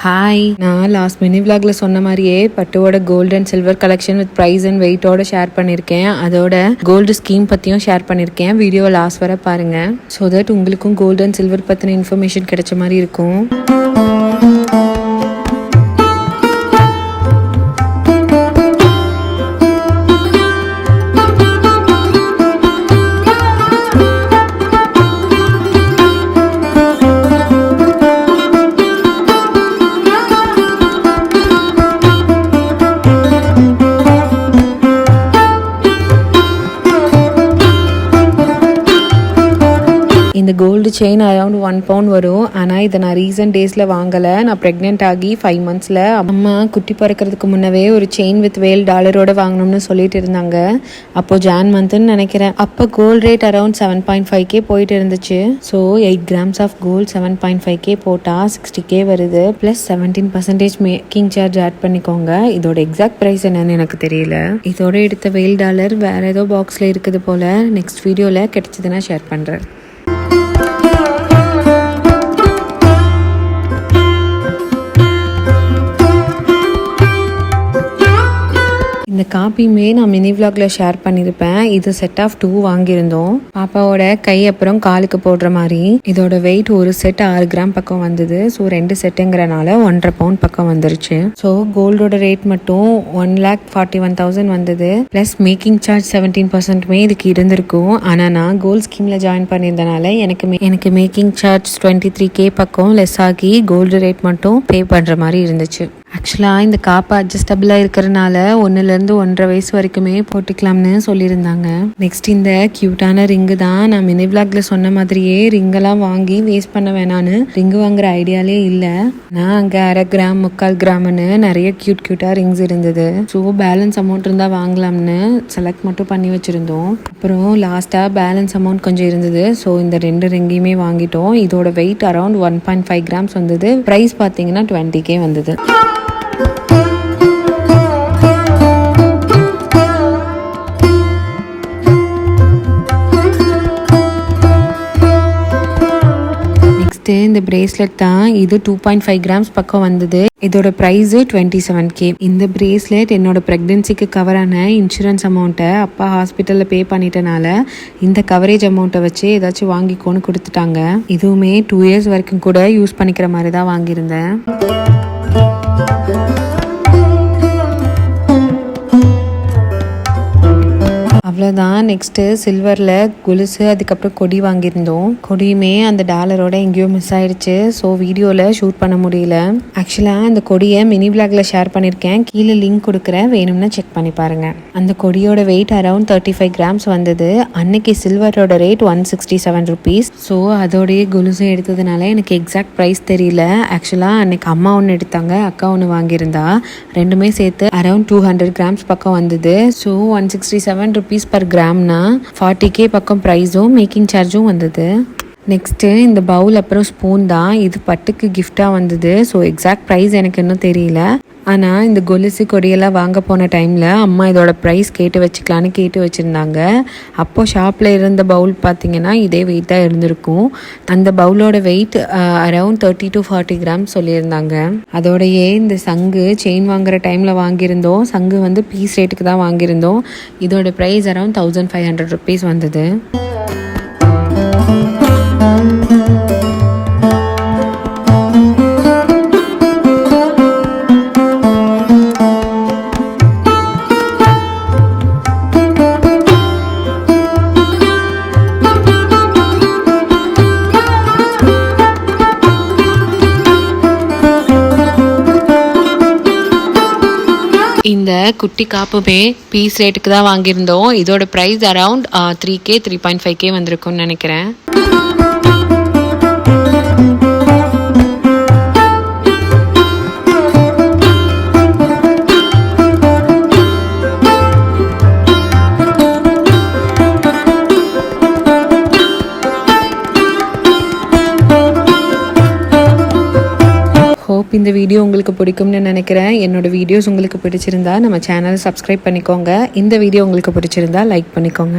Hi, நான் last mini விளாக்ல சொன்ன மாதிரியே பட்டுவோட gold and silver collection with price and வெயிட்டோட ஷேர் பண்ணியிருக்கேன். அதோட கோல்டு ஸ்கீம் பற்றியும் ஷேர் பண்ணியிருக்கேன். வீடியோ லாஸ்ட் வரை பாருங்க. ஸோ தட் உங்களுக்கும் கோல்டு அண்ட் சில்வர் பற்றின இன்ஃபர்மேஷன் கிடைச்ச மாதிரி இருக்கும். இந்த கோல்டு செயின் அரௌண்ட் 1 பவுண்ட் வரும். ஆனால் இதை நான் ரீசன்ட் டேஸில் வாங்கலை. நான் ப்ரெக்னென்ட் ஆகி 5 monthஸில் அம்மா குட்டி பிறக்கிறதுக்கு முன்னவே ஒரு செயின் வித் வேல் டாலரோட வாங்கணும்னு சொல்லிட்டு இருந்தாங்க. அப்போது ஜான் மந்த்னு நினைக்கிறேன். அப்போ கோல்டு ரேட் அரௌண்ட் 7.5K போயிட்டு இருந்துச்சு. So 8 grams of gold 7.5K போட்டால் 60K வருது. ப்ளஸ் 17% மேக்கிங் சார்ஜ் ஆட் பண்ணிக்கோங்க. இதோட எக்ஸாக்ட் ப்ரைஸ் என்னன்னு எனக்கு தெரியல. இதோட எடுத்த வேல் டாலர் வேற ஏதோ பாக்ஸில் இருக்குது போல. நெக்ஸ்ட் வீடியோவில் கிடைச்சதுன்னா ஷேர் பண்ணுறேன். இந்த காப்பியுமே நான் மினி விளாக்ல ஷேர் பண்ணியிருப்பேன். இது செட் ஆஃப் 2 வாங்கியிருந்தோம். பாப்பாவோட கை அப்புறம் காலுக்கு போடுற மாதிரி. இதோட வெயிட் ஒரு செட் 6 கிராம் பக்கம் வந்தது. ஸோ 2 செட்டுங்கிறனால 1.5 பவுண்ட் பக்கம் வந்துருச்சு. ஸோ கோல்டோட ரேட் மட்டும் 1,41,000 வந்தது. ப்ளஸ் மேக்கிங் சார்ஜ் 17% இதுக்கு இருந்திருக்கும். ஆனால் நான் கோல்ட் ஸ்கீமில் ஜாயின் பண்ணியிருந்தனால எனக்கு மேக்கிங் சார்ஜ் 23K பக்கம் லெஸ் ஆகி கோல்டு ரேட் மட்டும் பே பண்ணுற மாதிரி இருந்துச்சு. ஆக்சுவலாக இந்த காப்பு அட்ஜஸ்டபிளாக இருக்கிறனால 1 to 1.5 வயசு வரைக்குமே போட்டுக்கலாம்னு சொல்லியிருந்தாங்க. நெக்ஸ்ட் இந்த க்யூட்டான ரிங்கு தான். நான் மினி விளாக்ல சொன்ன மாதிரியே ரிங்கெல்லாம் வாங்கி வேஸ்ட் பண்ண வேணான்னு ரிங்கு வாங்குற ஐடியாலே இல்லை. நான் அங்கே 1/2 கிராம் 3/4 கிராம்னு நிறைய க்யூட்டாக ரிங்ஸ் இருந்தது. ஸோ பேலன்ஸ் அமௌண்ட் இருந்தால் வாங்கலாம்னு செலக்ட் மட்டும் பண்ணி வச்சுருந்தோம். அப்புறம் லாஸ்ட்டாக பேலன்ஸ் அமௌண்ட் கொஞ்சம் இருந்தது. ஸோ இந்த 2 ரிங்கையுமே வாங்கிட்டோம். இதோட வெயிட் அரௌண்ட் 1.5 grams வந்தது. ப்ரைஸ் பார்த்தீங்கன்னா 20K வந்தது. இந்த பிரேஸ்லெட் தான். இது 2.5 grams பக்கம் வந்தது. இதோட ப்ரைஸ் 27K. இந்த பிரேஸ்லெட் என்னோட ப்ரெக்னென்சிக்கு கவரான இன்சூரன்ஸ் அமௌண்ட்டை அப்பா ஹாஸ்பிட்டலில் பே பண்ணிட்டனால இந்த கவரேஜ் அமௌண்ட்டை வச்சு ஏதாச்சும் வாங்கிக்கோன்னு கொடுத்துட்டாங்க. இதுவுமே 2 years வரைக்கும் கூட யூஸ் பண்ணிக்கிற மாதிரி தான் வாங்கியிருந்தேன். அவ்வளோதான். நெக்ஸ்ட்டு சில்வரில் கொலுசு, அதுக்கப்புறம் கொடி வாங்கியிருந்தோம். கொடியுமே அந்த டாலரோட எங்கேயோ மிஸ் ஆயிடுச்சு. ஸோ வீடியோவில் ஷூட் பண்ண முடியல. ஆக்சுவலாக அந்த கொடியை மினி விளாக்ல ஷேர் பண்ணியிருக்கேன். கீழே லிங்க் கொடுக்குறேன், வேணும்னா செக் பண்ணி பாருங்கள். அந்த கொடியோட வெயிட் அரௌண்ட் 35 grams வந்தது. அன்னைக்கு சில்வரோட ரேட் 167 rupees. ஸோ அதோடைய கொலுசு எடுத்ததுனால எனக்கு எக்ஸாக்ட் ப்ரைஸ் தெரியல. ஆக்சுவலாக அன்னைக்கு அம்மா ஒன்று எடுத்தாங்க, அக்கா ஒன்று வாங்கியிருந்தா. ரெண்டுமே சேர்த்து அரௌண்ட் 200 grams பக்கம் வந்தது. ஸோ 167 rupees per gramனா 40K பக்கம் ப்ரைஸும் மேக்கிங் சார்ஜும் வந்தது. நெக்ஸ்ட்டு இந்த பவுல் அப்புறம் ஸ்பூன் தான். இது பட்டுக்கு கிஃப்டாக வந்தது. ஸோ எக்ஸாக்ட் ப்ரைஸ் எனக்கு இன்னும் தெரியல. ஆனால் இந்த கொலுசு கொடியெல்லாம் வாங்க போன டைமில் அம்மா இதோட ப்ரைஸ் கேட்டு வச்சுருந்தாங்க. அப்போது ஷாப்பில் இருந்த பவுல் பார்த்திங்கன்னா இதே வெயிட் தான் இருந்திருக்கும். அந்த பவுலோட வெயிட் அரௌண்ட் 30 to 40 grams சொல்லியிருந்தாங்க. அதோடையே இந்த சங்கு செயின் வாங்குற டைமில் வாங்கியிருந்தோம். சங்கு வந்து பீஸ் ரேட்டுக்கு தான் வாங்கியிருந்தோம். இதோட ப்ரைஸ் அரௌண்ட் 1,500 rupees வந்தது. இந்த குட்டி காப்புமே பீஸ் ரேட்டுக்கு தான் வாங்கியிருந்தோம். இதோட ப்ரைஸ் அரௌண்ட் 3K 3.5K வந்திருக்கும்னு நினைக்கிறேன். ஹோப் இந்த வீடியோ உங்களுக்கு பிடிக்கும்னு நினைக்கிறேன். என்னோட வீடியோஸ் உங்களுக்கு பிடிச்சிருந்தா நம்ம சேனலை சப்ஸ்கிரைப் பண்ணிக்கோங்க. இந்த வீடியோ உங்களுக்கு பிடிச்சிருந்தா லைக் பண்ணிக்கோங்க.